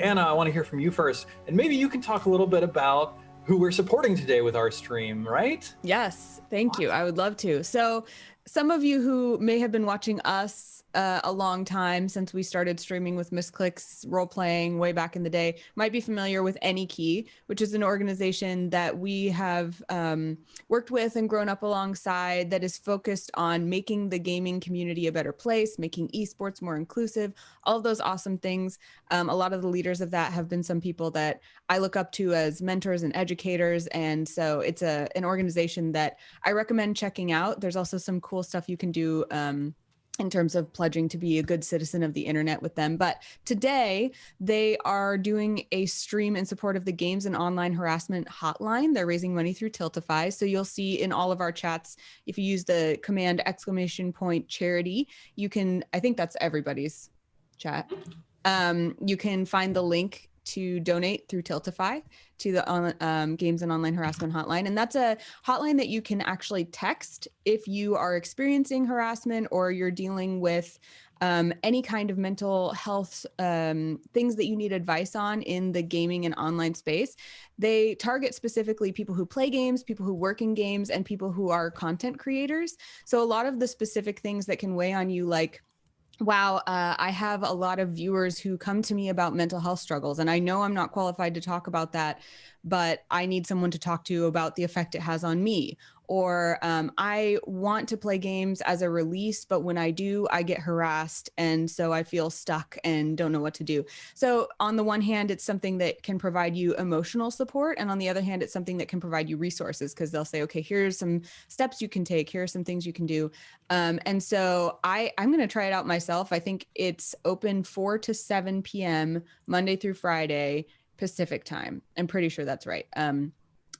Anna, I want to hear from you first. And maybe you can talk a little bit about who we're supporting today with our stream, right? Yes, thank you. I would love to. So some of you who may have been watching us a long time since we started streaming with Misclick's role-playing way back in the day might be familiar with AnyKey, which is an organization that we have worked with and grown up alongside that is focused on making the gaming community a better place, making esports more inclusive, all of those awesome things. A lot of the leaders of that have been some people that I look up to as mentors and educators. And so it's an organization that I recommend checking out. There's also some cool stuff you can do in terms of pledging to be a good citizen of the internet with them. But today they are doing a stream in support of the Games and Online Harassment Hotline. They're raising money through Tiltify. So you'll see in all of our chats, if you use the command !charity, you can, I think that's everybody's chat. You can find the link to donate through Tiltify to the Games and Online Harassment Hotline. And that's a hotline that you can actually text if you are experiencing harassment or you're dealing with any kind of mental health things that you need advice on in the gaming and online space. They target specifically people who play games, people who work in games, and people who are content creators. So a lot of the specific things that can weigh on you, like, wow, I have a lot of viewers who come to me about mental health struggles, and I know I'm not qualified to talk about that, but I need someone to talk to about the effect it has on me. Or I want to play games as a release, but when I do, I get harassed, and so I feel stuck and don't know what to do. So on the one hand, it's something that can provide you emotional support, and on the other hand, it's something that can provide you resources, because they'll say, okay, here's some steps you can take, here are some things you can do. And so I'm going to try it out myself. I think it's open 4 to 7 p.m. Monday through Friday Pacific time. I'm pretty sure that's right.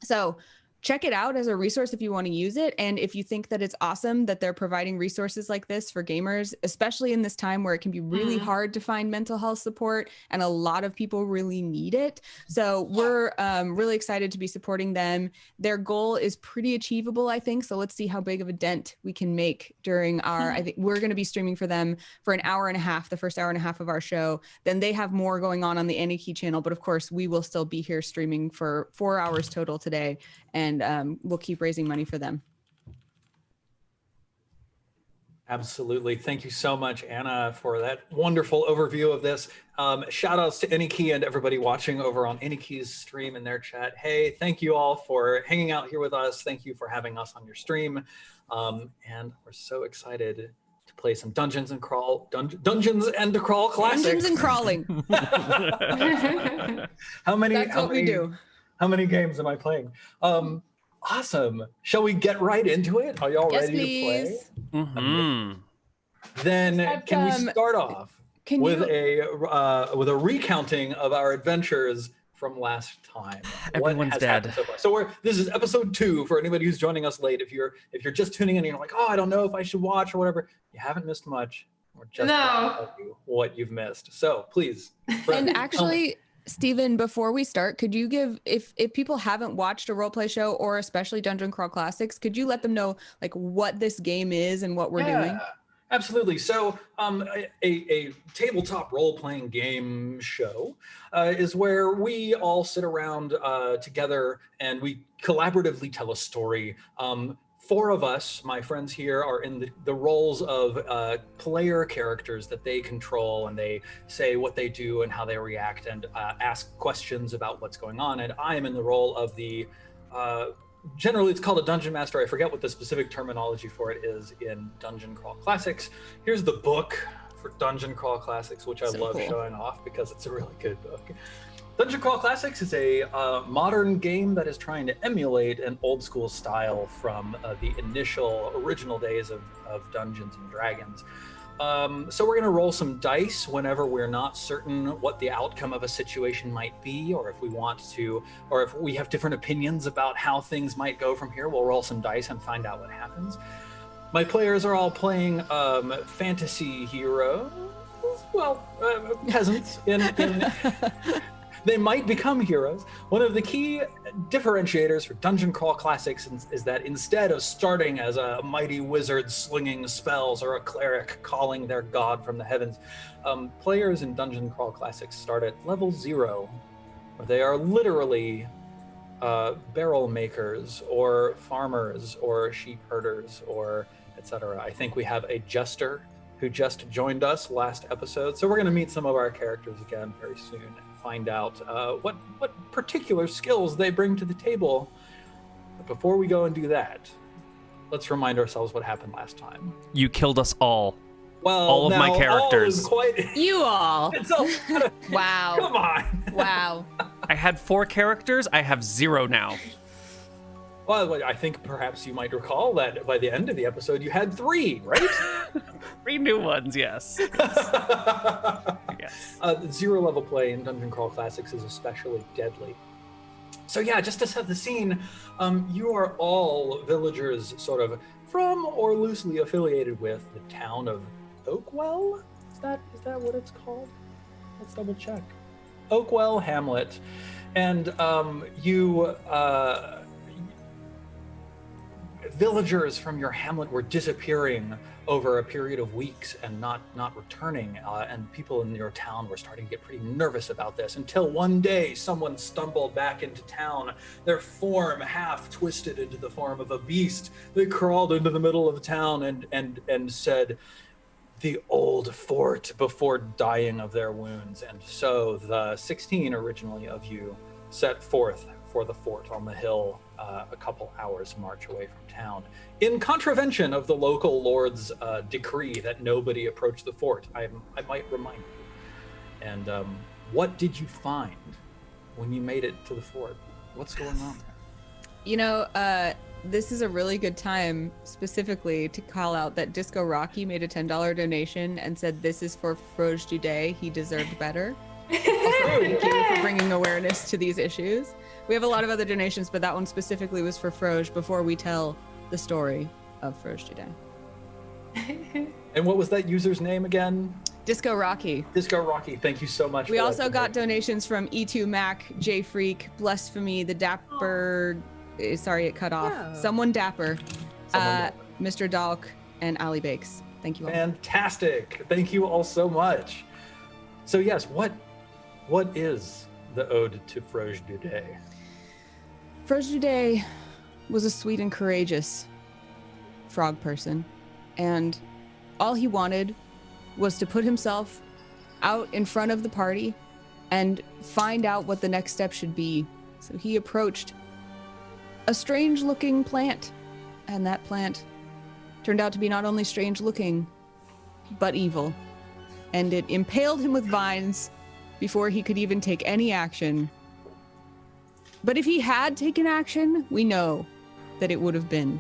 So check it out as a resource if you want to use it. And if you think that it's awesome that they're providing resources like this for gamers, especially in this time where it can be really hard to find mental health support and a lot of people really need it. So we're really excited to be supporting them. Their goal is pretty achievable, I think. So let's see how big of a dent we can make during our, I think we're going to be streaming for them for an hour and a half, the first hour and a half of our show. Then they have more going on the AnyKey channel. But of course, we will still be here streaming for 4 hours total today. And we'll keep raising money for them. Absolutely. Thank you so much, Anna, for that wonderful overview of this. Shout outs to AnyKey and everybody watching over on AnyKey's stream in their chat. Hey, thank you all for hanging out here with us. Thank you for having us on your stream. And we're so excited to play some Dungeons and Crawl Classic. Dungeons and crawling. That's what we do. How many games am I playing? Awesome. Shall we get right into it? Are y'all ready to play? Then can we start off with a recounting of our adventures from last time? Everyone's dead. So this is episode 2 for anybody who's joining us late. If you're just tuning in and you're like, oh, I don't know if I should watch or whatever, you haven't missed much. We're just going to tell you what you've missed. So please. And actually, Stephen, before we start, could you give, if people haven't watched a roleplay show or especially Dungeon Crawl Classics, could you let them know like what this game is and what we're doing? Absolutely. So a tabletop role-playing game show is where we all sit around together and we collaboratively tell a story. 4 of us, my friends here, are in the roles of player characters that they control, and they say what they do and how they react and ask questions about what's going on. And I am in the role of the, generally it's called a Dungeon Master. I forget what the specific terminology for it is in Dungeon Crawl Classics. Here's the book for Dungeon Crawl Classics, which I love showing off because it's a really good book. Dungeon Crawl Classics is a modern game that is trying to emulate an old school style from the initial original days of Dungeons and Dragons. So we're going to roll some dice whenever we're not certain what the outcome of a situation might be, or if we want to, or if we have different opinions about how things might go from here, we'll roll some dice and find out what happens. My players are all playing fantasy heroes, well, peasants in they might become heroes. One of the key differentiators for Dungeon Crawl Classics is that instead of starting as a mighty wizard slinging spells or a cleric calling their god from the heavens, players in Dungeon Crawl Classics start at level 0, where they are literally barrel makers or farmers or sheep herders or etc. I think we have a jester who just joined us last episode, so we're going to meet some of our characters again very soon and find out what particular skills they bring to the table. But before we go and do that, let's remind ourselves what happened last time. You killed us all. Well, all of my characters. You all. Wow. Come on. Wow. I had 4 characters. I have 0 now. Well, I think perhaps you might recall that by the end of the episode, you had 3, right? 3 new ones, yes. Yes. 0 level play in Dungeon Crawl Classics is especially deadly. So yeah, just to set the scene, you are all villagers sort of from or loosely affiliated with the town of Oakwell? Is that what it's called? Let's double check. Oakwell Hamlet. And villagers from your hamlet were disappearing over a period of weeks and not returning, and people in your town were starting to get pretty nervous about this, until one day someone stumbled back into town, their form half twisted into the form of a beast. They crawled into the middle of the town and said, "The old fort," before dying of their wounds. And so the 16 originally of you set forth for the fort on the hill, a couple hours march away from town, in contravention of the local lord's decree that nobody approach the fort. I might remind you. And what did you find when you made it to the fort? What's going on there? You know, this is a really good time specifically to call out that DiscoRocky made a $10 donation and said this is for Froge Duday. He deserved better. Thank you for bringing awareness to these issues. We have a lot of other donations, but that one specifically was for Froge before we tell the story of Froge Duday. And what was that user's name again? DiscoRocky. DiscoRocky, thank you so much. We also got donations from E02Mac, J Freak, Blasphemy, the Dapper. Sorry, it cut off. Yeah. Someone Dapper, Someone Mr. Dalk, and Ali Bakes. Thank you all. Fantastic. Thank you all so much. So yes, what is the Ode to Froge Duday? Froge Duday was a sweet and courageous frog person, and all he wanted was to put himself out in front of the party and find out what the next step should be. So he approached a strange looking plant, and that plant turned out to be not only strange looking, but evil. And it impaled him with vines before he could even take any action. But if he had taken action, we know that it would have been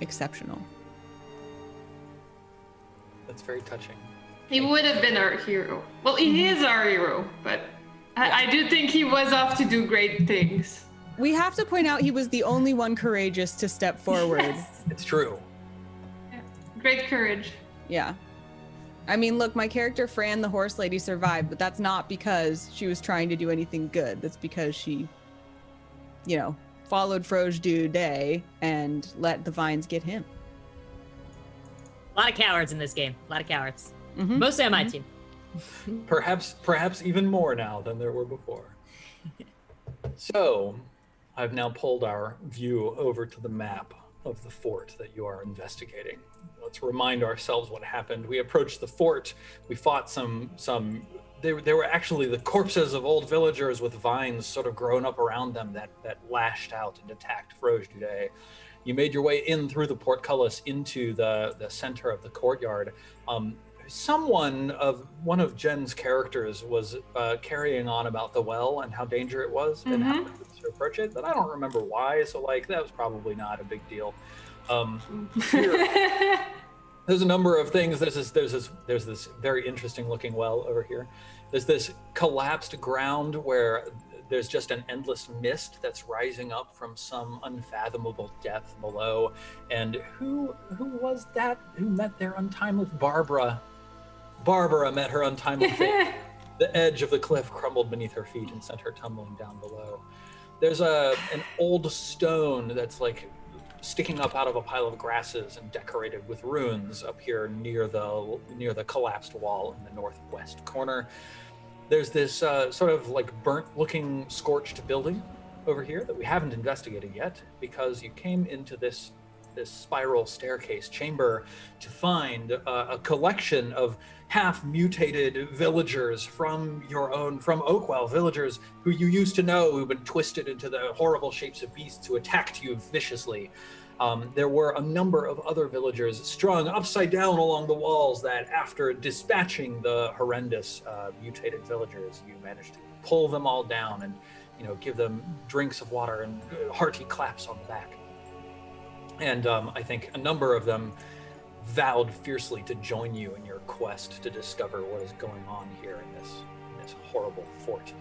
exceptional. That's very touching. He would have been our hero. Well, he is our hero, but I do think he was off to do great things. We have to point out he was the only one courageous to step forward. Yes. It's true. Yeah. Great courage. Yeah. I mean, look, my character Fran, the horse lady, survived, but that's not because she was trying to do anything good. That's because she, followed Froge Duday and let the vines get him. A lot of cowards in this game. A lot of cowards. Mm-hmm. Mostly on my team. Perhaps even more now than there were before. So, I've now pulled our view over to the map of the fort that you are investigating. Let's remind ourselves what happened. We approached the fort. We fought they were actually the corpses of old villagers with vines sort of grown up around them that lashed out and attacked Froge Duday. You made your way in through the portcullis into the center of the courtyard. One of Jen's characters was carrying on about the well and how dangerous it was and how to approach it, but I don't remember why. So that was probably not a big deal. Here, there's a number of things. There's this very interesting looking well over here. There's this collapsed ground where there's just an endless mist that's rising up from some unfathomable depth below. And who was that who met their untimely Barbara met her untimely fate. The edge of the cliff crumbled beneath her feet and sent her tumbling down below. There's an old stone that's like sticking up out of a pile of grasses and decorated with runes up here near the collapsed wall in the northwest corner. There's this sort of like burnt-looking, scorched building over here that we haven't investigated yet because you came into this spiral staircase chamber to find a collection of half-mutated villagers from Oakwell, villagers who you used to know who've been twisted into the horrible shapes of beasts who attacked you viciously. There were a number of other villagers strung upside down along the walls that after dispatching the horrendous mutated villagers, you managed to pull them all down and give them drinks of water and hearty claps on the back. And I think a number of them vowed fiercely to join you in your quest to discover what is going on here in this horrible fort.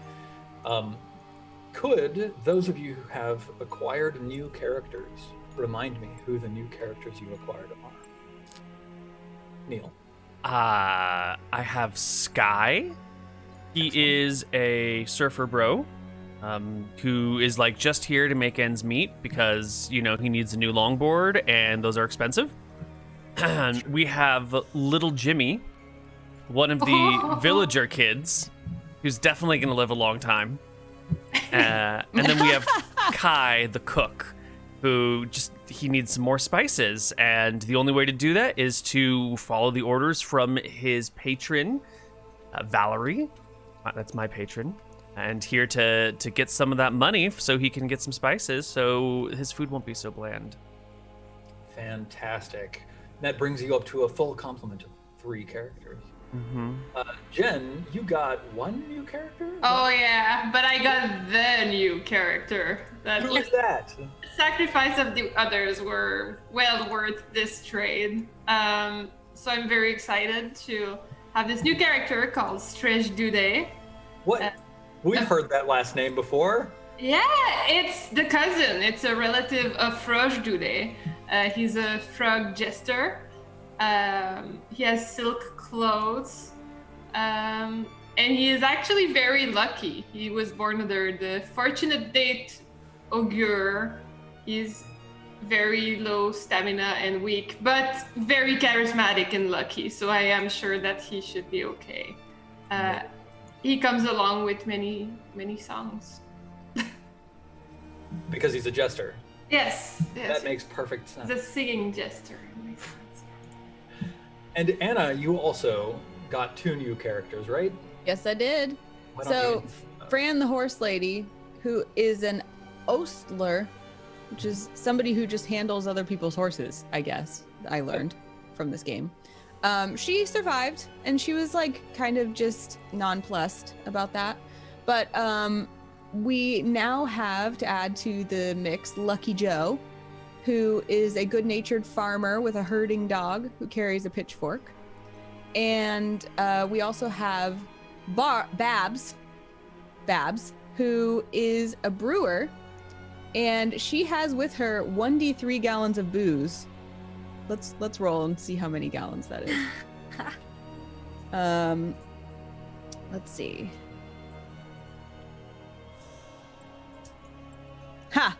Could those of you who have acquired new characters remind me who the new characters you acquired are? Neil. I have Sky. He is a surfer bro. Who is like just here to make ends meet because, he needs a new longboard and those are expensive. And we have little Jimmy, one of the villager kids, who's definitely going to live a long time. And then we have Kai, the cook, who he needs some more spices. And the only way to do that is to follow the orders from his patron, Valerie. That's my patron. And here to get some of that money so he can get some spices so his food won't be so bland. Fantastic. That brings you up to a full complement of 3 characters. Mm-hmm. Jen, you got 1 new character? Oh yeah, but I got the new character. Who is that? Sacrifice of the others were well worth this trade. So I'm very excited to have this new character called Streje. What? We've heard that last name before. Yeah, it's the cousin. It's a relative of Streje. He's a frog jester. He has silk clothes. And he is actually very lucky. He was born under the fortunate date Augur. He's very low stamina and weak, but very charismatic and lucky. So I am sure that he should be okay. He comes along with many, many songs. Because he's a jester. Yes. That makes perfect sense. The singing jester. Makes sense. And Anna, you also got 2 new characters, right? Yes, I did. Why don't So, you- Fran the horse lady, who is an ostler, which is somebody who just handles other people's horses, I guess, I learned from this game. She survived, and she was like kind of just nonplussed about that. But we now have to add to the mix Lucky Joe, who is a good-natured farmer with a herding dog who carries a pitchfork. And we also have Babs, who is a brewer, and she has with her 1d3 gallons of booze. Let's roll and see how many gallons that is. Let's see.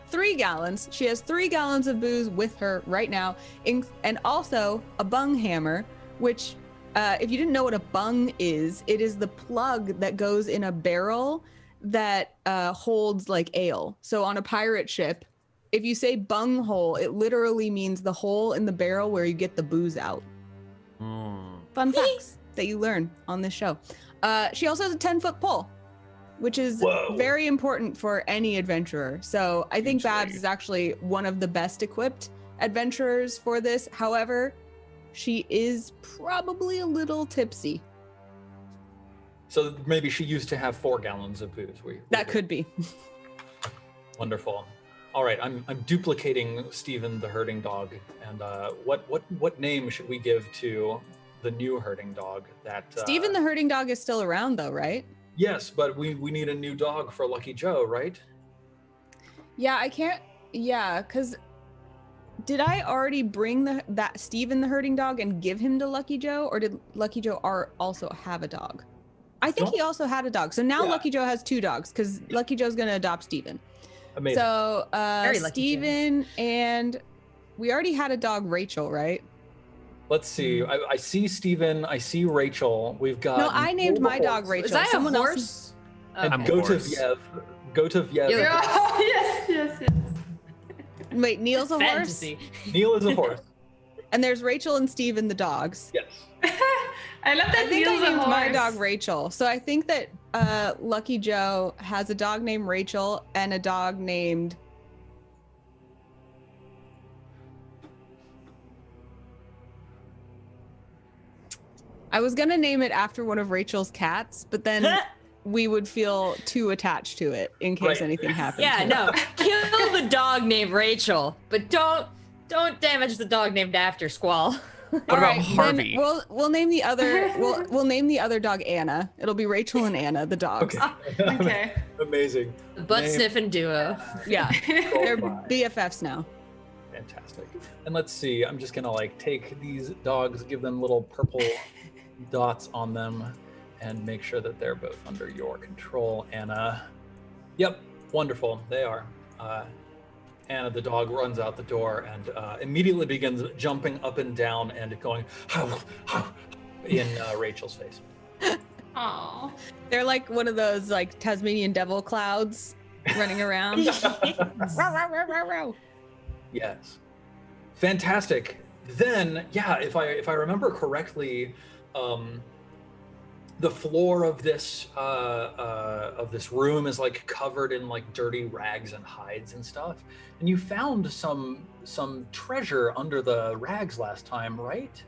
3 gallons. She has 3 gallons of booze with her right now, and also a bung hammer, which, if you didn't know what a bung is, it is the plug that goes in a barrel that holds like ale. So on a pirate ship, if you say bung hole, it literally means the hole in the barrel where you get the booze out. Fun facts that you learn on this show. She also has a 10-foot pole, which is very important for any adventurer. So I think Babs is actually one of the best equipped adventurers for this. However, she is probably a little tipsy. So maybe she used to have 4 gallons of booze. That could be. Wonderful. All right, I'm duplicating Stephen the herding dog, and what name should we give to the new herding dog? That Stephen the herding dog is still around, though, right? Yes, but we need a new dog for Lucky Joe, right? Yeah, I can't. Yeah, because did I already bring that Stephen the herding dog and give him to Lucky Joe, or did Lucky Joe also have a dog? I think he also had a dog. So now Yeah. Lucky Joe has 2 dogs because Lucky Joe's going to adopt Steven. Amazing. So Very lucky Steven and we already had a dog, Rachel, right? Let's see. I see Steven. I see Rachel. We've got. No, I named my dog Rachel. Was I a Someone else- horse? And I'm a Gotevyev. Gotevyev. Yeah, yes. Wait, Neil's a Fantasy. Neil is a horse. horse? And there's Rachel and Steven, the dogs. Yes. I love that I think Neil's I a named my horse. dog Rachel. So I think that Lucky Joe has a dog named Rachel and a dog named... I was going to name it after one of Rachel's cats, but then we would feel too attached to it in case Right. anything happened. Yeah, no. Kill the dog named Rachel, but don't damage the dog named after Squall. What about Alright, Harvey? then we'll name the other we'll name the other dog Anna. It'll be Rachel and Anna, the dogs. Okay. Okay. Amazing. Butt Name- sniffing duo. Yeah, they're Bye. BFFs now. Fantastic. And let's see. I'm just gonna like take these dogs, give them little purple dots on them, and make sure that they're both under your control, Anna. Yep. Wonderful. They are. Anna, the dog, runs out the door and immediately begins jumping up and down and going in Rachel's face. Oh. They're like one of those like Tasmanian devil clouds running around. Row, row, row, row, row. Yes. Fantastic. Then, yeah, if I remember correctly, the floor of this room is like covered in like dirty rags and hides and stuff. And you found some treasure under the rags last time, right?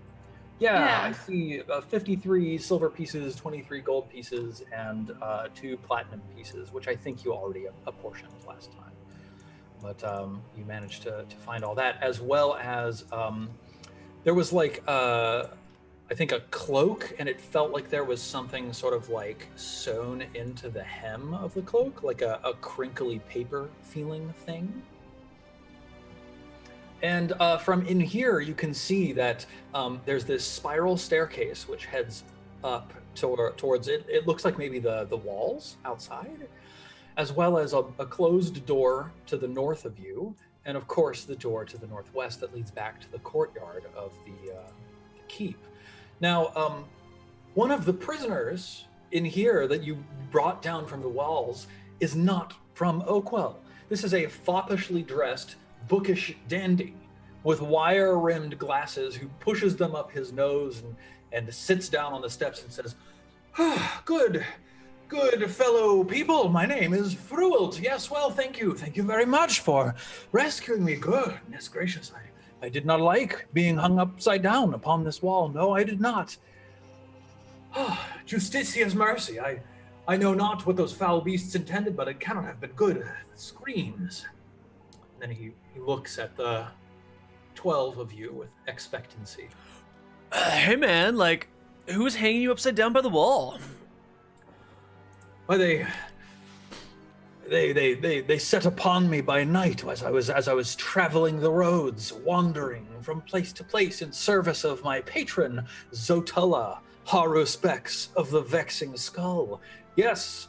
Yeah, Yeah. I see 53 silver pieces, 23 gold pieces, and 2 platinum pieces, which I think you already apportioned last time. But you managed to find all that, as well as there was like I think a cloak, and it felt like there was something sort of like sewn into the hem of the cloak, like a crinkly paper feeling thing. And from in here, you can see that there's this spiral staircase which heads up towards it. It looks like maybe the walls outside, as well as a closed door to the north of you, and of course the door to the northwest that leads back to the courtyard of the keep. Now, one of the prisoners in here that you brought down from the walls is not from Oakwell. This is a foppishly dressed, bookish dandy with wire-rimmed glasses who pushes them up his nose and sits down on the steps and says, Good fellow people, my name is Fruelt. Yes, well, thank you very much for rescuing me. Goodness gracious, I did not like being hung upside down upon this wall. No, I did not. Justitia's mercy. I know not what those foul beasts intended, but it cannot have been good. Screams. Then he looks at the 12 of you with expectancy. Hey man, like, who's hanging you upside down by the wall? Why they set upon me by night as I was traveling the roads, wandering from place to place in service of my patron, Zotella, Haruspex of the Vexing Skull. Yes,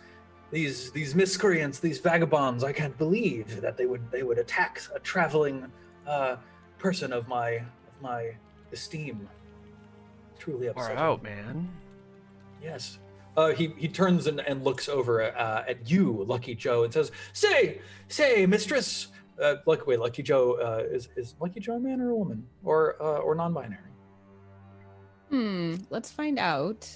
these miscreants, these vagabonds, I can't believe that they would attack a traveling person of my esteem. Truly upsetting. Far out, man. Yes. He turns and looks over at you, Lucky Joe, and says, Say, mistress. Lucky Joe, is Lucky Joe a man or a woman? Or non-binary? Let's find out.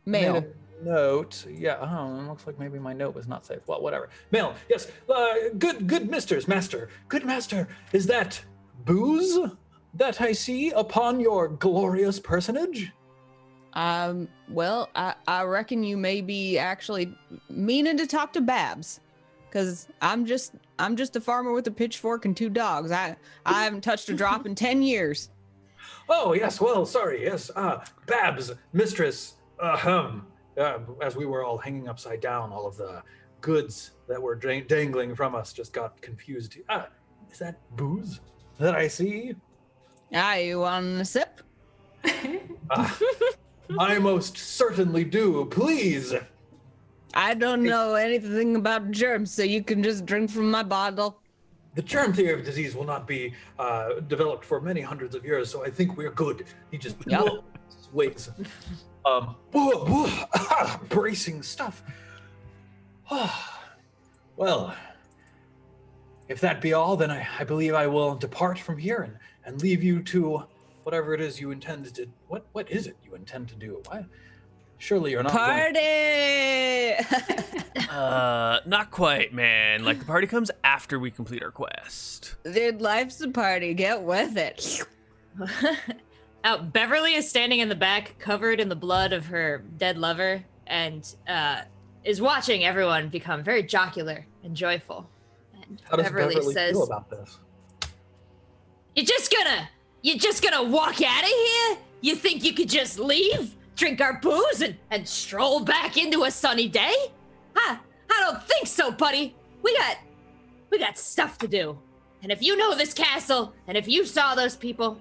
Made Male. a note. Yeah, looks like maybe my note was not safe. Well, whatever. Male, yes. Good master. Good master. Is that booze that I see upon your glorious personage? Well, I reckon you may be actually meaning to talk to Babs, because I'm just a farmer with a pitchfork and 2 dogs. I haven't touched a drop in 10 years. Oh, yes, well, sorry, yes. Babs, mistress, as we were all hanging upside down, all of the goods that were dangling from us just got confused. Is that booze that I see? You want a sip? I most certainly do. Please. I don't know anything about germs, so you can just drink from my bottle. The germ theory of disease will not be developed for many hundreds of years, so I think we're good. He just waits. Bracing stuff. Well, if that be all, then I believe I will depart from here and leave you to whatever it is you intend to. What is it you intend to do? Surely you're not Party! Not quite, man. Like, the party comes after we complete our quest. Dude, life's a party. Get with it. Beverly is standing in the back, covered in the blood of her dead lover, and is watching everyone become very jocular and joyful. And How does Beverly says, feel about this? You're just gonna walk out of here? You think you could just leave, drink our booze, and stroll back into a sunny day? Huh? I don't think so, buddy. We got stuff to do. And if you know this castle, and if you saw those people,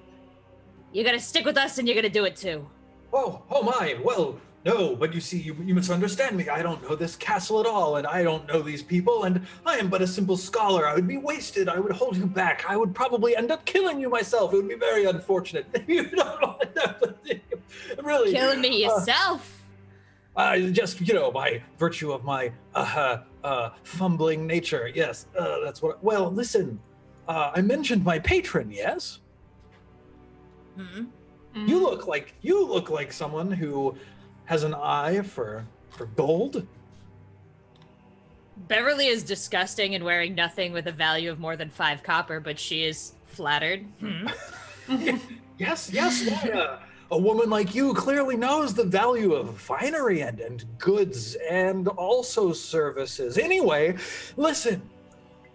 you're gonna stick with us and you're gonna do it too. Oh my. Well, no, but you see, you misunderstand me. I don't know this castle at all, and I don't know these people, and I am but a simple scholar. I would be wasted. I would hold you back. I would probably end up killing you myself. It would be very unfortunate. You don't know really. Killing me yourself. Just, by virtue of my fumbling nature. Yes, that's what. Well, listen, I mentioned my patron. Yes. Mm-hmm. You look like someone who has an eye for gold. Beverly is disgusting and wearing nothing with a value of more than 5 copper, but she is flattered. Yes. Why, a woman like you clearly knows the value of finery and goods and also services. Anyway, listen,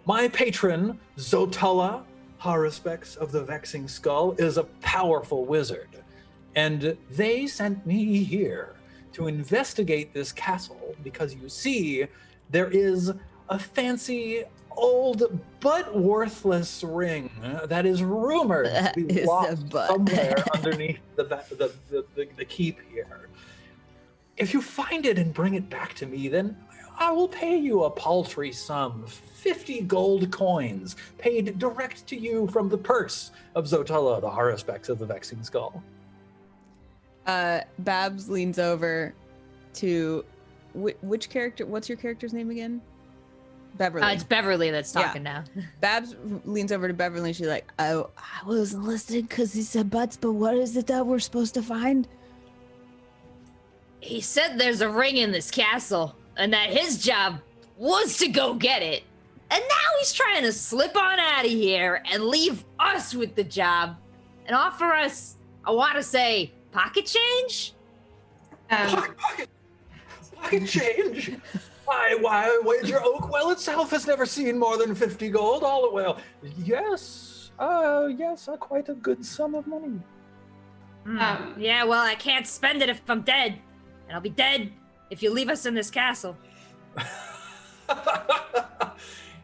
my patron, Zotala Haruspex of the Vexing Skull, is a powerful wizard, and they sent me here to investigate this castle because, you see, there is a fancy old but worthless ring that is rumored to be lost somewhere underneath the keep here. If you find it and bring it back to me, then I will pay you a paltry sum, 50 gold coins, paid direct to you from the purse of Zotala, the Haruspex of the Vexing Skull. Babs leans over to which character? What's your character's name again? Beverly. It's Beverly that's talking now. Babs leans over to Beverly and she's like, "Oh, I wasn't listening because he said butts, but what is it that we're supposed to find?" He said there's a ring in this castle and that his job was to go get it. And now he's trying to slip on out of here and leave us with the job and offer us, I want to say, pocket change? Pocket change? Why, wager Oakwell itself has never seen more than 50 gold. Yes, quite a good sum of money. Yeah, well, I can't spend it if I'm dead. And I'll be dead if you leave us in this castle.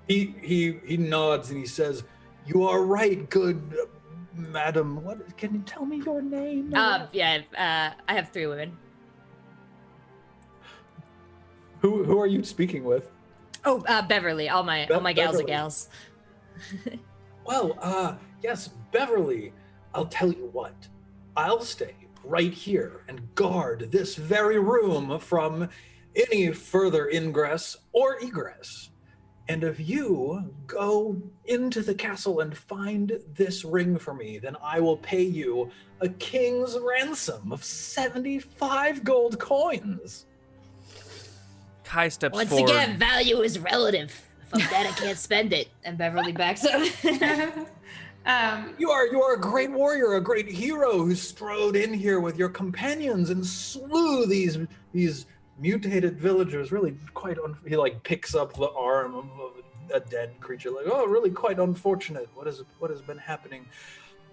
He nods and he says, "You are right, good madam. What? Can you tell me your name?" I have 3 women. Who are you speaking with? Oh, Beverly. All my gals are gals. Well, yes, Beverly. I'll tell you what. I'll stay right here and guard this very room from any further ingress or egress. And if you go into the castle and find this ring for me, then I will pay you a king's ransom of 75 gold coins. Kai steps Once forward. again, value is relative. If I'm dead, I can't spend it. And Beverly backs up. You are a great warrior, a great hero who strode in here with your companions and slew these mutated villagers. Really quite he picks up the arm of a dead creature, really quite unfortunate. What has been happening?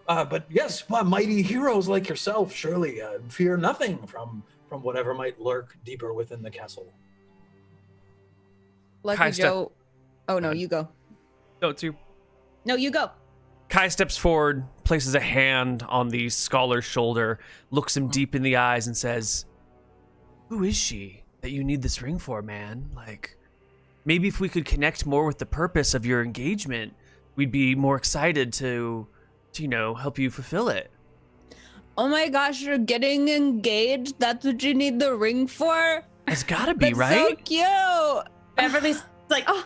But yes, mighty heroes like yourself surely fear nothing from whatever might lurk deeper within the castle. Lucky Joe. Oh no, you go. No, it's you. No, you go. Kai steps forward, places a hand on the scholar's shoulder, looks him deep in the eyes, and says, "Who is she that you need this ring for, man? Like, maybe if we could connect more with the purpose of your engagement, we'd be more excited to help you fulfill it." Oh my gosh, you're getting engaged? That's what you need the ring for? It's gotta be, That's right? so cute. Beverly's like, oh,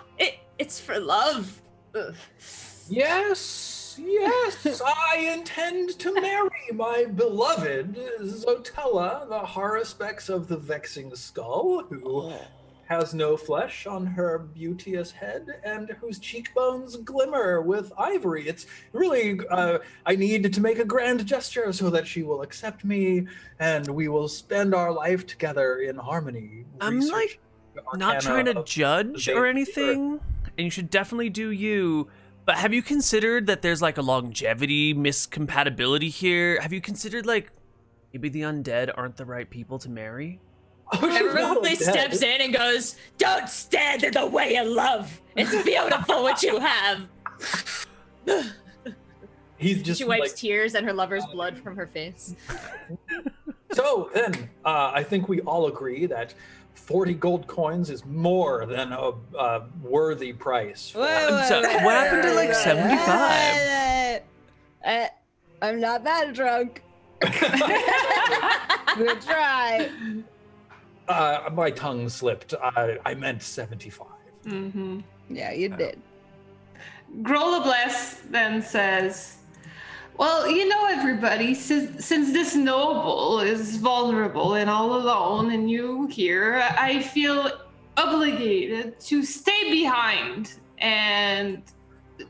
it's for love. Ugh. Yes, I intend to marry my beloved Zotella, the Haruspex of the Vexing Skull, who has no flesh on her beauteous head and whose cheekbones glimmer with ivory. It's really, I need to make a grand gesture so that she will accept me and we will spend our life together in harmony. I'm like not trying to judge or anything, and you should definitely do you. But have you considered that there's like a longevity miscompatibility here? Have you considered like maybe the undead aren't the right people to marry? Beverly steps in and goes, "Don't stand in the way of love. It's beautiful what you have." He's just She wipes like, tears and her lover's blood from her face. So then, I think we all agree that 40 gold coins is more than a worthy price. What happened to like 75? I'm not that drunk. Good try. My tongue slipped. I meant 75. Mm-hmm. Yeah, you did. Grolabless then says, "Well, you know, everybody, since this noble is vulnerable and all alone, and you here, I feel obligated to stay behind and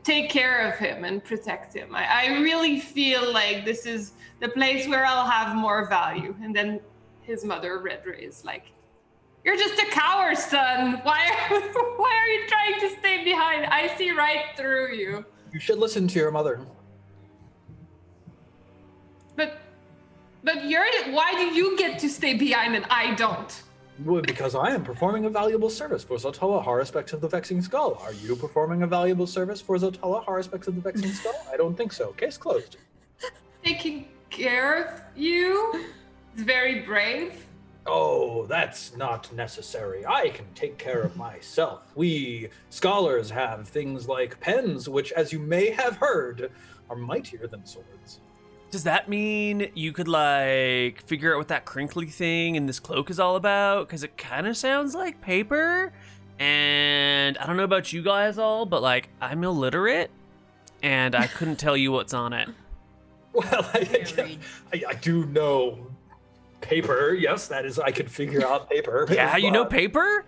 take care of him and protect him. I really feel like this is the place where I'll have more value." And then his mother, Redray, is like, "You're just a coward, son. Why are you trying to stay behind? I see right through you." You should listen to your mother. But why do you get to stay behind and I don't? Well, because I am performing a valuable service for Zotella, Haruspex of the Vexing Skull. Are you performing a valuable service for Zotella, Haruspex of the Vexing Skull? I don't think so. Case closed. Taking care of you? It's very brave. Oh, that's not necessary. I can take care of myself. We scholars have things like pens, which, as you may have heard, are mightier than swords. Does that mean you could like figure out what that crinkly thing in this cloak is all about? Because it kind of sounds like paper. And I don't know about you guys all, but like I'm illiterate and I couldn't tell you what's on it. Well, I do know paper. Yes, that is, I could figure out paper. Yeah, you know paper?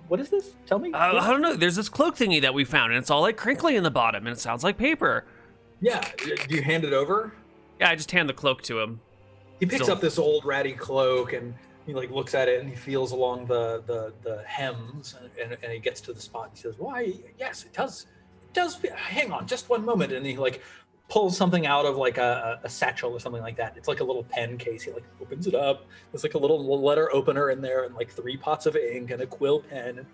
What is this? Tell me. I don't know. There's this cloak thingy that we found and it's all like crinkly in the bottom and it sounds like paper. Yeah, do you hand it over? Yeah, I just hand the cloak to him. He picks up this old ratty cloak and he like looks at it and he feels along the hems and he gets to the spot. He says, "Why, yes, it does. Hang on, just one moment." And he like pulls something out of like a satchel or something like that. It's like a little pen case. He like opens it up. There's like a little letter opener in there and like 3 pots of ink and a quill pen.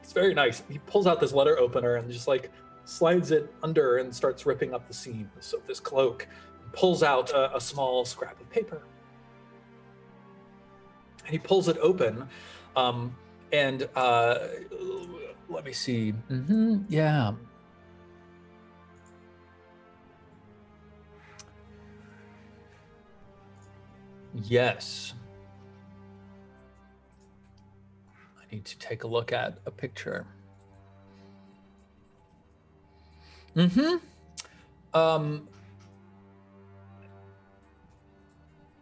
It's very nice. He pulls out this letter opener and just like slides it under and starts ripping up the seams of this cloak, pulls out a small scrap of paper. And he pulls it open, and let me see. Yeah. Yes. I need to take a look at a picture.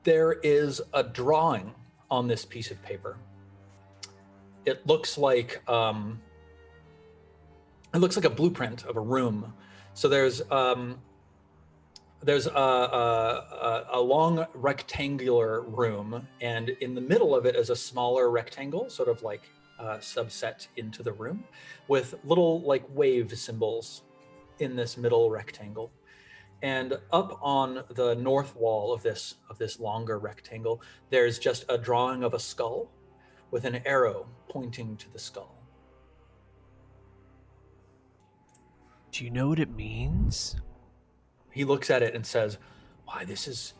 There is a drawing on this piece of paper. It looks like a blueprint of a room. So there's a long rectangular room, and in the middle of it is a smaller rectangle, sort of like subset into the room, with little like wave symbols in this middle rectangle. And up on the north wall of this longer rectangle, there's just a drawing of a skull with an arrow pointing to the skull. Do you know what it means? He looks at it and says, "Why, this is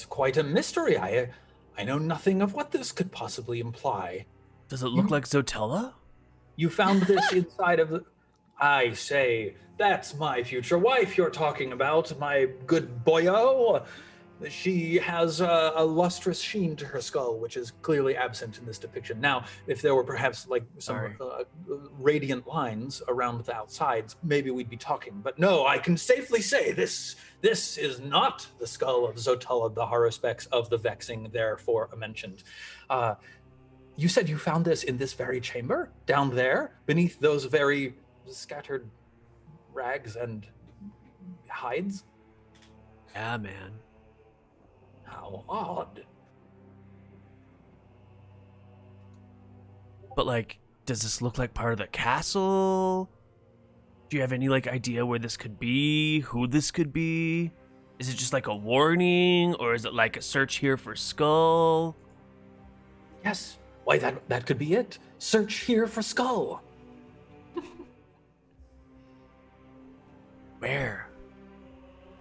quite a mystery. I know nothing of what this could possibly imply." Does it look like Zotella? You found this inside of the... I say, that's my future wife you're talking about, my good boyo. She has a lustrous sheen to her skull, which is clearly absent in this depiction. Now, if there were perhaps like some radiant lines around the outsides, maybe we'd be talking. But no, I can safely say this is not the skull of Zotella, the Haruspex of the Vexing, therefore mentioned. You said you found this in this very chamber, down there, beneath those very scattered rags and hides? Yeah, man. How odd. But like, does this look like part of the castle? Do you have any like idea where this could be? Who this could be? Is it just like a warning, or is it like a search here for skull? Yes. Why, that could be it. Search here for skull. Where?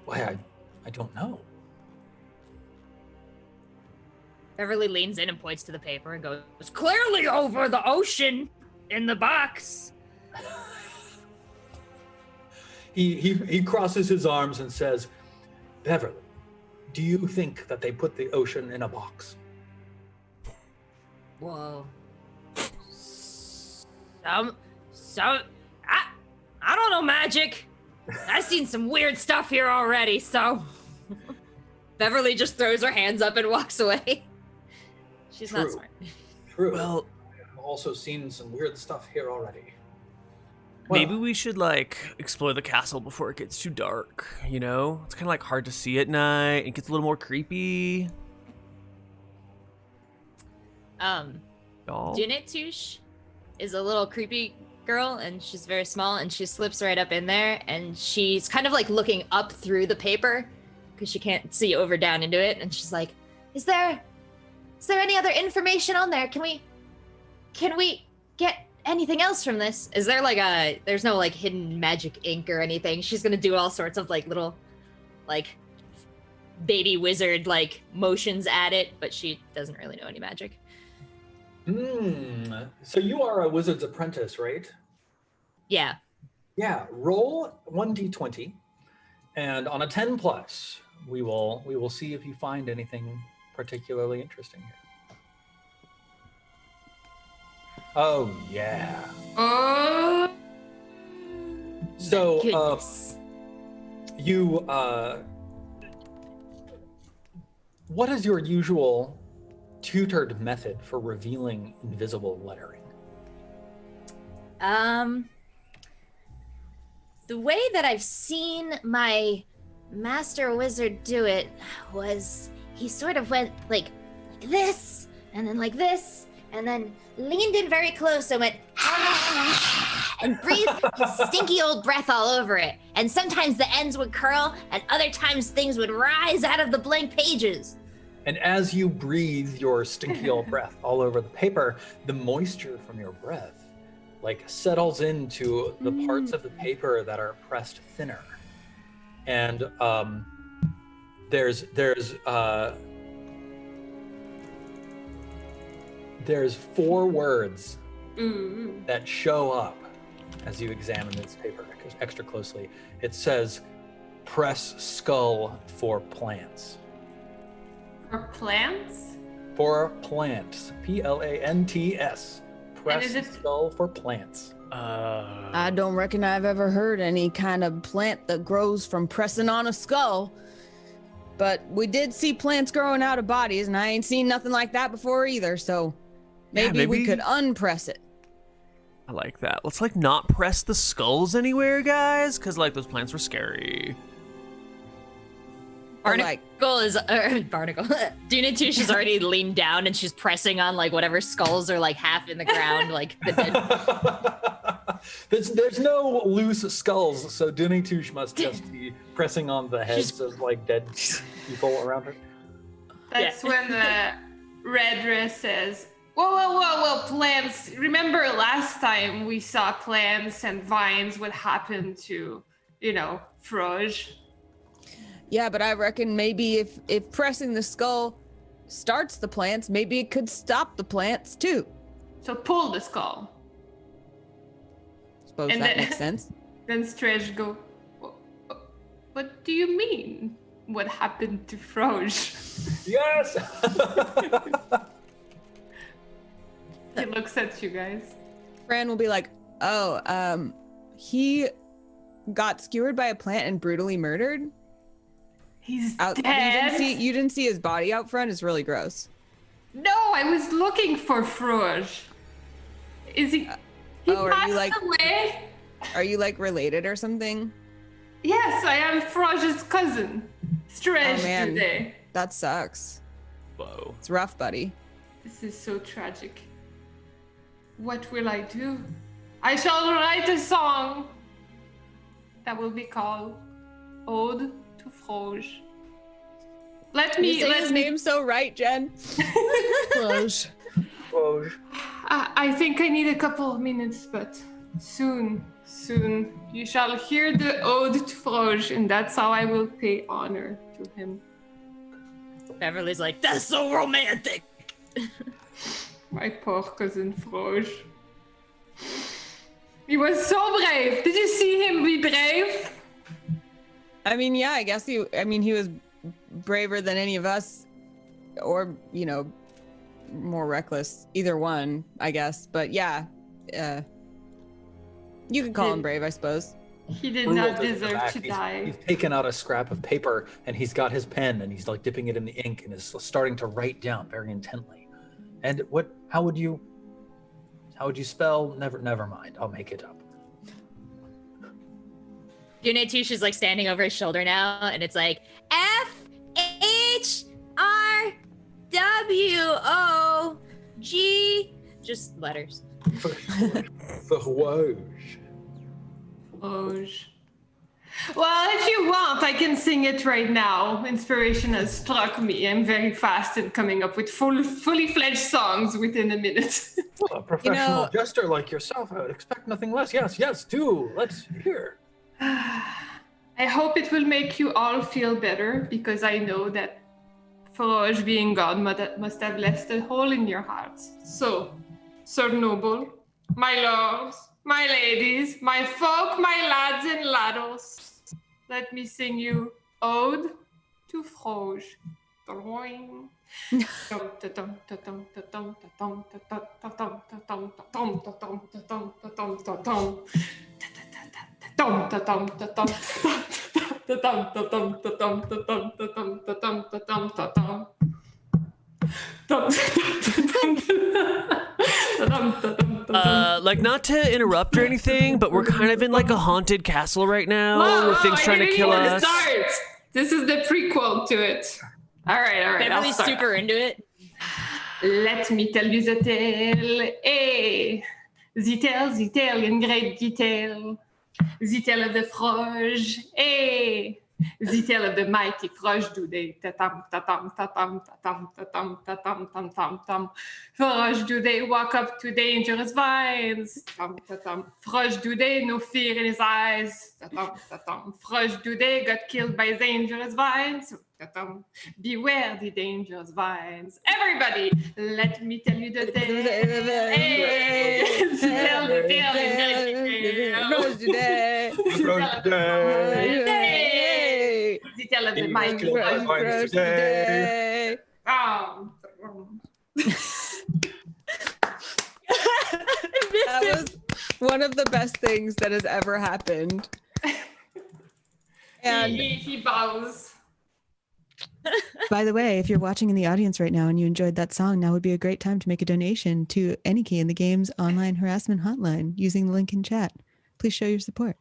Why, I don't know. Beverly leans in and points to the paper and goes, "Clearly over the ocean in the box." He crosses his arms and says, "Beverly, do you think that they put the ocean in a box?" Whoa. I don't know magic. I've seen some weird stuff here already, so. Beverly just throws her hands up and walks away. She's not smart. True. Well, I've also seen some weird stuff here already. maybe we should like explore the castle before it gets too dark, you know? It's kind of like hard to see at night. It gets a little more creepy. Doll. Junitush is a little creepy girl, and she's very small, and she slips right up in there, and she's kind of like looking up through the paper because she can't see over down into it, and she's like, is there any other information on there? Can we get anything else from this? Is there like there's no like hidden magic ink or anything? She's gonna do all sorts of like little like baby wizard like motions at it, but she doesn't really know any magic. So you are a wizard's apprentice, right? Yeah. Yeah, roll 1d20, and on a 10 plus, we will see if you find anything particularly interesting here. Oh yeah. So Goodness. what is your usual tutored method for revealing invisible lettering? The way that I've seen my master wizard do it was he sort of went like this, and then like this, and then leaned in very close and went and breathed his stinky old breath all over it. And sometimes the ends would curl, and other times things would rise out of the blank pages. And as you breathe your stinky old breath all over the paper, the moisture from your breath like settles into the parts of the paper that are pressed thinner. And there's 4 words that show up as you examine this paper extra closely. It says, "Press skull for plants." For plants? For plants. Plants. Press skull for plants. I don't reckon I've ever heard any kind of plant that grows from pressing on a skull. But we did see plants growing out of bodies, and I ain't seen nothing like that before either, so maybe we could unpress it. I like that. Let's like not press the skulls anywhere, guys, because like those plants were scary. Barnacle is Barnacle. Dunatush has already leaned down and she's pressing on like whatever skulls are like half in the ground, like the dead. There's no loose skulls, so Dunatush must just be pressing on the heads of like dead people around her. That's when the red dress says, Whoa, plants. Remember last time we saw plants and vines, what happened to, Froge? Yeah, but I reckon maybe if pressing the skull starts the plants, maybe it could stop the plants too. So pull the skull. Suppose And that then- makes sense. Then Streje go, what do you mean? What happened to Froge? Yes. He looks at you guys. Fran will be like, he got skewered by a plant and brutally murdered. He's Out, dead. you didn't see his body out front. It's really gross. No, I was looking for Froge. Is he? He are passed you like? away. Are you like related or something? Yes, I am Froge's cousin, Streje Oh, man. today. That sucks. Whoa. It's rough, buddy. This is so tragic. What will I do? I shall write a song that will be called Ode to Froge. Let You me say let his me name so right, Jen. Froge. I think I need a couple of minutes, but soon you shall hear the Ode to Froge, and that's how I will pay honor to him. Beverly's like, that's so romantic. My poor cousin Froge. He was so brave. Did you see him be brave? I mean, yeah, I guess he was braver than any of us, or, more reckless. Either one, I guess. But yeah, you could call him brave, I suppose. He did We will not take it deserve back. to He's die. taken out a scrap of paper and he's got his pen and he's like dipping it in the ink and is starting to write down very intently. And how would you spell? Never mind. I'll make it up. Unitush is like standing over his shoulder now, and it's like FHRWOG, just letters. Froge. Froge. Well, if you want, I can sing it right now. Inspiration has struck me. I'm very fast in coming up with fully fledged songs within a minute. Well, a professional jester like yourself, I would expect nothing less. Yes, do. Let's hear. I hope it will make you all feel better, because I know that Froge being gone must have left a hole in your hearts. So, Sir Noble, my lords, my ladies, my folk, my lads and laddos, let me sing you Ode to Froge. Doing. Like, not to interrupt or anything, but we're kind of in like a haunted castle right now with things trying to kill us. Start. This is the prequel to it. All right. Beverly's super into it. Let me tell you the tale. The tale in great detail. The tale of the Froge. The tale of the mighty Froge Dude. Ta-tam, ta-tam, ta-tam, ta-tam, ta-tam, ta-tam, tam, tam, tam. Froge Dude walk up to dangerous vines. Ta-tam, ta-tam. Froge Dude, no fear in his eyes. Ta-tam, ta-tam. Froge Dude got killed by dangerous vines. Ta-tam. Beware the dangerous vines. Everybody, let me tell you the tale. Tell the tale in great detail. The tale of the mighty Froge. That was one of the best things that has ever happened. And He bows. by the way, if you're watching in the audience right now and you enjoyed that song, now would be a great time to make a donation to any key in the game's online harassment hotline using the link in chat. Please show your support.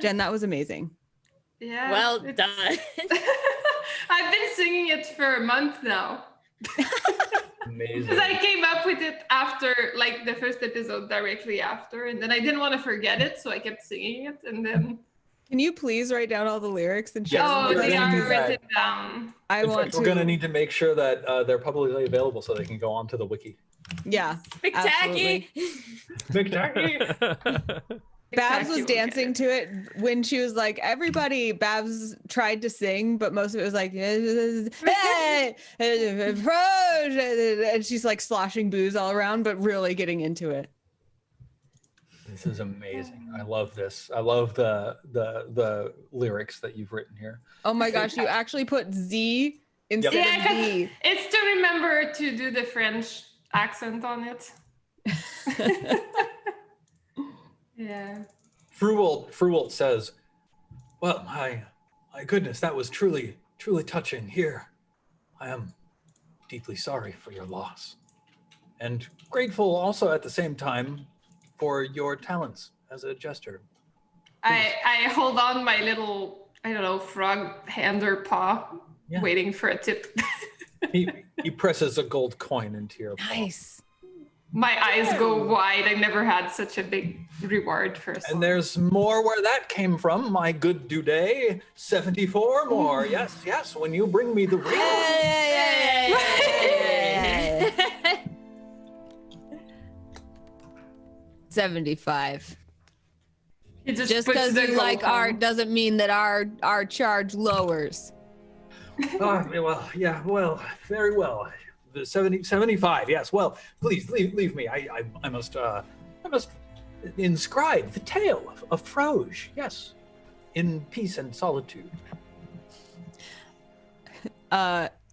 Jen, that was amazing. Yeah. Well done. I've been singing it for a month now. Amazing. Because I came up with it after, like, the first episode directly after, and then I didn't want to forget it, so I kept singing it, and then Can you please write down all the lyrics and share Yes, them Oh, with us? they are do that. written down. I In want fact, to. we're going to need to make sure that they're publicly available so they can go onto the wiki. Yeah. Spectacular. Babs was Spectacular. dancing to it when she was like, everybody, Babs tried to sing, but most of it was like, hey, and she's like sloshing booze all around, but really getting into it. This is amazing. I love this. I love the lyrics that you've written here. Oh my gosh, you actually put Z instead Yeah, of 'cause D. it's to remember to do the French accent on it. Yeah. Fruwalt says, well, my goodness, that was truly touching. Here, I am deeply sorry for your loss. And grateful also at the same time for your talents as a jester. I hold on my little, I don't know, frog hand or paw, Yeah. waiting for a tip. He presses a gold coin into your palm. Nice. My eyes go wide. I never had such a big reward for a song. And there's more where that came from, my good Duday. 74 more. Yes, yes, when you bring me the real. Yay! 75. He Just puts because the you gold like on. art doesn't mean that our charge lowers. Well, yeah, well, very well. The 75, yes. Well, please leave me. I must inscribe the tale of Froge, yes, in peace and solitude.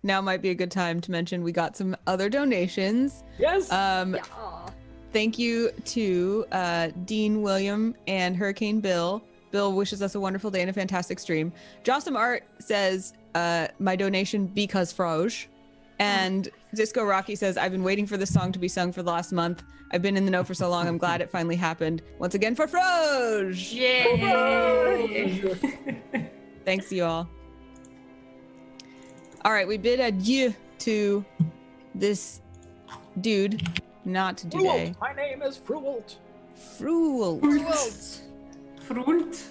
Now might be a good time to mention we got some other donations. Yes. Aw. Thank you to Dean William and Hurricane Bill. Bill wishes us a wonderful day and a fantastic stream. Jossam Art says, my donation because Froge. And DiscoRocky says, I've been waiting for this song to be sung for the last month. I've been in the know for so long. I'm glad it finally happened. Once again for Froge. Yay! Thanks, you all. All right, we bid adieu to this dude, not today. Fruwalt. My name is Fruwalt. Fruwalt. Fruit.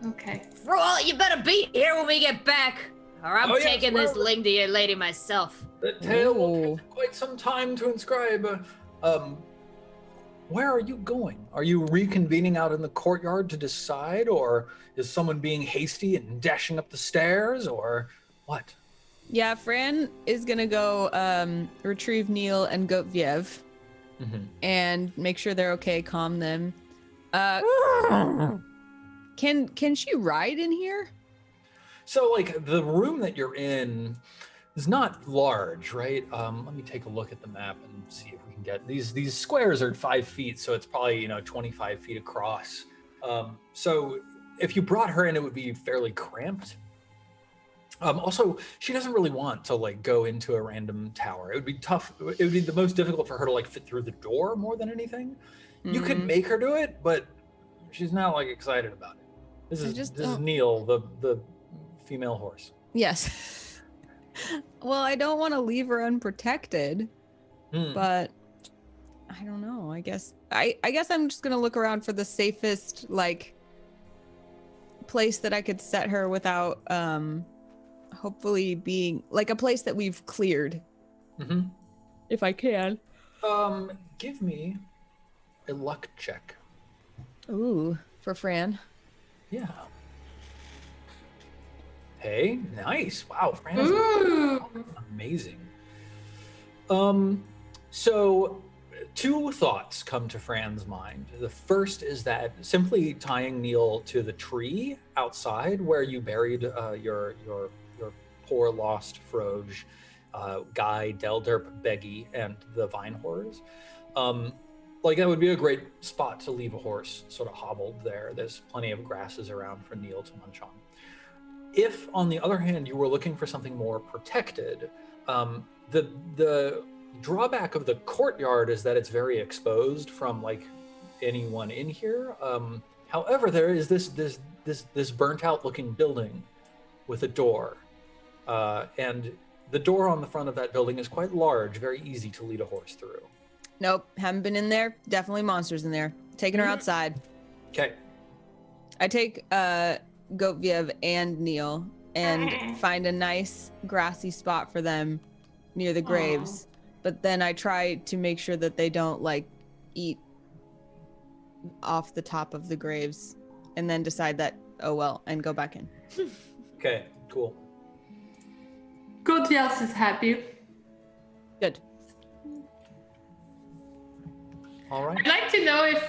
Okay. Roll, you better be here when we get back, or I'm Oh, yes, taking this well- ling to your lady myself. The tale will Ooh. take quite some time to inscribe. Where are you going? Are you reconvening out in the courtyard to decide, or is someone being hasty and dashing up the stairs, or what? Yeah, Fran is gonna go retrieve Neil and Goatviev and make sure they're okay, calm them. Can she ride in here? So, like, the room that you're in is not large, right? Let me take a look at the map and see if we can get these squares are 5 feet, so it's probably 25 feet across. So if you brought her in, it would be fairly cramped. Also, she doesn't really want to like go into a random tower. It would be tough. It would be the most difficult for her to like fit through the door more than anything. You could make her do it, but she's not like excited about it. This is Neil, the female horse. Yes. Well, I don't want to leave her unprotected, but I don't know. I guess I'm just gonna look around for the safest like place that I could set her without hopefully being like a place that we've cleared. If I can. Give me a luck check. Ooh, for Fran. Yeah. Hey, nice. Wow, Fran is amazing. So two thoughts come to Fran's mind. The first is that simply tying Neil to the tree outside where you buried your poor lost Froge, Guy, Delderp, Beggy, and the Vine Horrors. Like that would be a great spot to leave a horse sort of hobbled there. There's plenty of grasses around for Neil to munch on. If, on the other hand, you were looking for something more protected, the drawback of the courtyard is that it's very exposed from like anyone in here. However, there is this burnt out looking building with a door, and the door on the front of that building is quite large, very easy to lead a horse through. Nope, haven't been in there. Definitely monsters in there. Taking her outside. Okay. I take Goatviev and Neil and find a nice grassy spot for them near the graves. But then I try to make sure that they don't like eat off the top of the graves, and then decide that, oh well, and go back in. Okay, cool. Goatviev is happy. Good. All right. I'd like to know if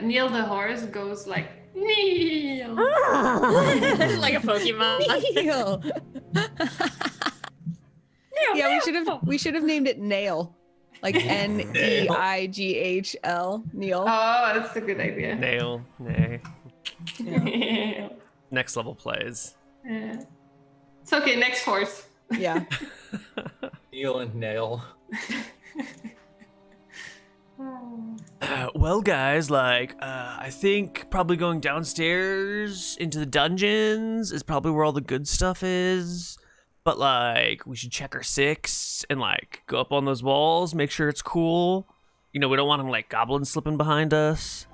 Neil the horse goes like Neil. Like a Pokemon. Neil. Yeah, we should have named it Nail. Like Neighl. Neil. Oh, that's a good idea. Nail. Nay. Yeah. Next level plays. It's okay, next horse. Yeah. Neil and Nail. Well, guys, I think probably going downstairs into the dungeons is probably where all the good stuff is. But, we should check our 6 and, go up on those walls, make sure it's cool. We don't want them, goblins slipping behind us.